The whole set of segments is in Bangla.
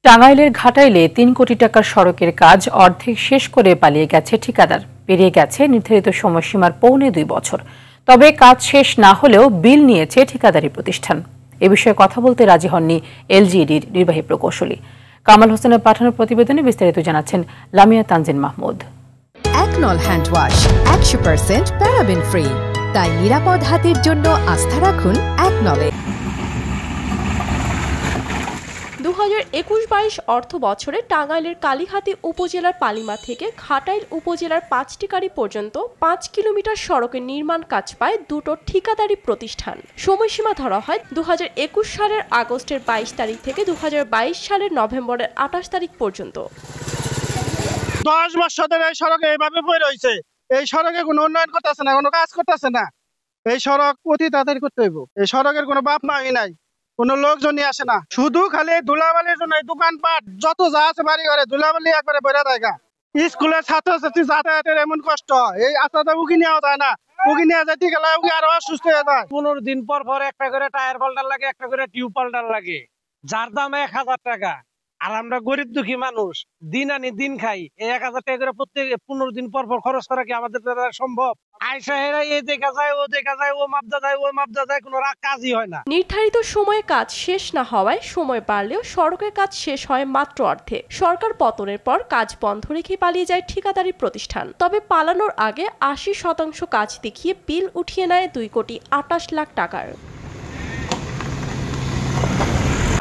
টাঙ্গাইলের ঘাটাইলে ৩ কোটি টাকার সড়কের কাজ অর্ধেক শেষ করে পালিয়ে গেছে ঠিকাদার। পেরিয়ে গেছে নির্ধারিত সময়সীমার পৌনে ২ বছর। তবে কাজ শেষ না হলেও বিল নিয়েছে ঠিকাদারি প্রতিষ্ঠান। এ বিষয়ে কথা বলতে রাজি হননি এলজিইডির নির্বাহী প্রকৌশলী। কামাল হোসেনের পাঠানো প্রতিবেদনে বিস্তারিত জানাচ্ছেন লামিয়া তানজিন মাহমুদ। একনল হ্যান্ড ওয়াশ ১০০% প্যারাবেন ফ্রি, তাই নিরাপদ হাতের জন্য আস্থা রাখুন একনলে। ২০২১-২২ অর্থ বছরে টাঙ্গাইলের কালিহাতী উপজেলার পালিমা থেকে ঘাটাইল উপজেলার পাঁচটিকারি পর্যন্ত ৫ কিলোমিটার সড়কের নির্মাণ কাজ পায় দুটো ঠিকাদারি প্রতিষ্ঠান। সময়সীমা ধরা হয় ২০২১ সালের আগস্টের ২২ তারিখ থেকে ২০২২ সালের নভেম্বরের ২৮ তারিখ পর্যন্ত। ১০ বছর ধরে এই সড়কে এইভাবে পড়ে রয়েছে। এই সড়কে কোনো উন্নয়ন করতেছে না, কোনো কাজ করতেছে না। এই সড়ক অতি তাড়াতাড়ি করতে হইব। এই সড়কের কোনো বাপ মাই নাই, কোনো লোকজনই আসে না। শুধু খালি ধুলাবালির জন্য দোকানপাট যত যা আছে বাড়ি ঘরে ধুলাবালি একবারে বেড়া জায়গা। স্কুলের ছাত্রছাত্রী যাতায়াতের এমন কষ্ট, এই আস্তাটা উকি নেওয়া যায় না। উকি নেওয়া যেতে গেলে উকি আরো অসুস্থ হয়ে যায়। ১৫ দিন পর পর একটা করে টায়ার পাল্টার লাগে, একটা করে টিউব পাল্টার লাগে, যার দাম ১,০০০ টাকা। আর আমরা গরিব দুঃখী মানুষ, দিন আনি দিন খাই। এই ১,০০০ টাকা করে প্রত্যেক ১৫ দিন পর পর খরচ করা কি আমাদের দ্বারা সম্ভব? আইসাহেরা এই দেখা যায়, ও দেখা যায়, ও মাপদা যায়, ও মাপদা যায়, কোনো কাজই হয় না। নির্ধারিত সময়ে কাজ শেষ না হওয়ায় সময় বাড়লেও সড়কের কাজ শেষ হয় মাত্র অর্ধে। সরকার পতনের পর কাজ বন্ধ রেখে পালিয়ে যায় ঠিকাদারি প্রতিষ্ঠান। তবে পালানোর আগে ৮০% কাজ দেখিয়ে বিল উঠিয়ে নেয় ২,২৮,০০,০০০ টাকার।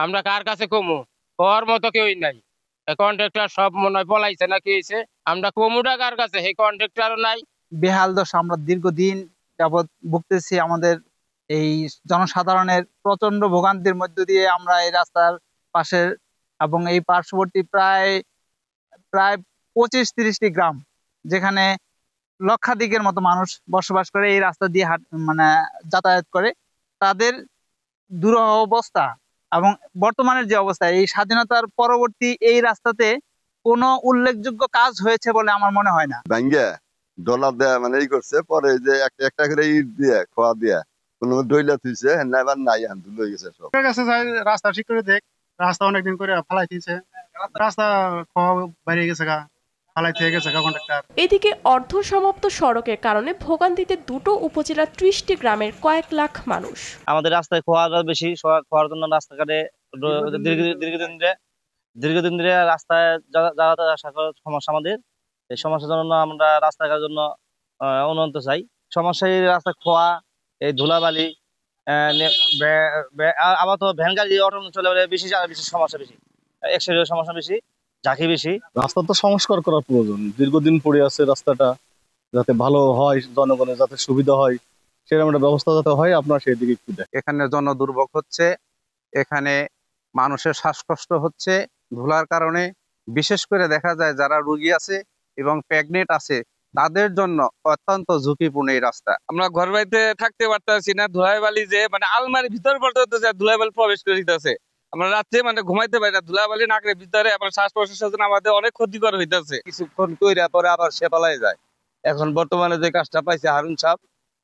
আমরা কার কাছে কমু? ওর মতো কেউই নাই। কন্ট্রাক্টর সব মনে হয় পলাইছে না, কি হয়েছে? আমরা কমুটা কার কাছে? এই কন্ট্রাক্টরও নাই। বেহাল দশা আমরা দীর্ঘদিন যাবৎ ভুগতেছি। আমাদের এই জনসাধারণের প্রচন্ড ভোগান্তির মধ্য দিয়ে আমরা এই রাস্তার পাশের এবং এই পার্শ্ববর্তী প্রায় ২৫-৩০টি গ্রাম, যেখানে লক্ষাধিকের মতো মানুষ বসবাস করে, এই রাস্তা দিয়ে যাতায়াত করে, তাদের দুরূহ অবস্থা এবং বর্তমানের যে অবস্থা, এই স্বাধীনতার পরবর্তী এই রাস্তাতে কোনো উল্লেখযোগ্য কাজ হয়েছে বলে আমার মনে হয় না। ডলার দেয়া এই করছে, পরে যে একটা করে ইট দিয়ে খোয়া দিয়া কোন ডইলা থুইছে, এবার নাই আন্দোলন হয়ে গেছে সব। রাস্তা ঠিক করে দেখ, রাস্তা অনেকদিন করে ফালাই দিয়েছে, রাস্তা খোয়া বেরিয়ে গেছে গা, ফালাই থেকে গেছে গা কন্ট্রাক্টর। এদিকে অর্ধ সমাপ্ত সড়কের কারণে ভোগান্তিতে দুটো উপজেলার ৩০টি গ্রামের কয়েক লাখ মানুষ। আমাদের রাস্তায় খোয়াটা বেশি, খোয়ার জন্য রাস্তাঘাটে দীর্ঘদিন ধরে রাস্তায় যাওয়াতে আসা সমস্যা। আমাদের এই সমস্যার জন্য আমরা রাস্তাঘাটের জন্য উন্নত চাই। সমস্যা এই রাস্তা খোয়া, এই ধুলাবালি, আবার তো ভ্যান গাড়ি অটো চলে বেশি সমস্যা, বেশি অ্যাক্সিডেন্টের সমস্যা বেশি, ঝাঁকি বেশি। রাস্তা তো সংস্কার করার প্রয়োজন, দীর্ঘদিন পড়ে আছে রাস্তাটা, যাতে ভালো হয়, জনগণের যাতে সুবিধা হয়, সেরকম একটা ব্যবস্থা যাতে হয়, আপনার সেই দিকে একটু দেখেন। এখানে জনদুর্ভোগ হচ্ছে, এখানে মানুষের শ্বাসকষ্ট হচ্ছে ধুলার কারণে। বিশেষ করে দেখা যায় যারা রোগী আছে এবং প্রেগনেন্ট আছে, তাদের জন্য অত্যন্ত ঝুঁকিপূর্ণ এই রাস্তা। আমরা ঘর বাড়িতে থাকতে পারতেছি না, ধুলাবালি যে আলমারির ভিতর পর্যন্ত ধুলাবালি প্রবেশ করে দিতেছে। আমরা রাত্রে ঘুমাইতে পারি না, ধুলাবালি নাকের ভিতরে। আমার শ্বাস প্রশ্বাসের জন্য আমাদের অনেক ক্ষতিকর হইতেছে। কিছুক্ষণ কইরা পরে আবার সে পালাই যায়। এখন বর্তমানে যে কাজটা পাইছে হারুন সাহেব,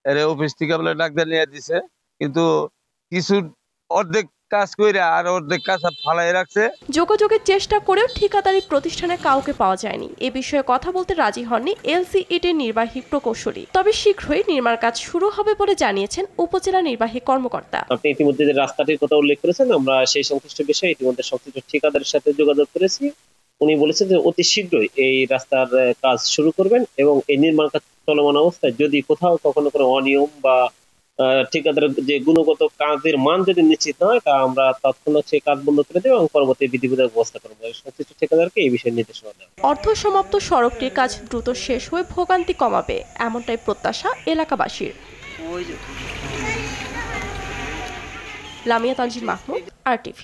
এর অফিস থেকে বলে ডাক্তার নিয়ে দিছে, কিন্তু কিছু অর্ধেক কাজ কইরা আর অর্ধেক কাজ ফালাই রাখছে। যোগাযোগের চেষ্টা করেও ঠিকাদারি প্রতিষ্ঠানে কাউকে পাওয়া যায়নি। এ বিষয়ে কথা বলতে রাজি হননি এলজিইডির নির্বাহী প্রকৌশলী। তবে শীঘ্রই নির্মাণ কাজ শুরু হবে বলে জানিয়েছেন উপজেলা নির্বাহী কর্মকর্তা। আপনি ইতিমধ্যে যে রাস্তাটির কথা উল্লেখ করেছেন, আমরা সেই সংশ্লিষ্ট বিষয়ে ইতিমধ্যে সংশ্লিষ্ট ঠিকাদারের সাথে যোগাযোগ করেছি। উনি বলেছেন যে অতি শীঘ্রই এই রাস্তার কাজ শুরু করবেন এবং এই নির্মাণ কাজ চলমান অবস্থায় যদি কোথাও কখনো কোনো অনিয়ম বা ঠিকাদারের যে গুণগত কাজের মান যদি নিশ্চিত না হয়, তা আমরা তৎক্ষণাৎ সেই কাজ বন্ধ করে দেব এবং পরবর্তী বিধিবিধান ব্যবস্থা করবো। সংশ্লিষ্ট ঠিকাদারকে এই বিষয়ে নির্দেশনা দেওয়া। অর্ধ সমাপ্ত সড়কটির কাজ দ্রুত শেষ হয়ে ভোগান্তি কমাবে, এমনটাই প্রত্যাশা এলাকাবাসীর। লামিয়া তানজিন মাহমুদ, RTV।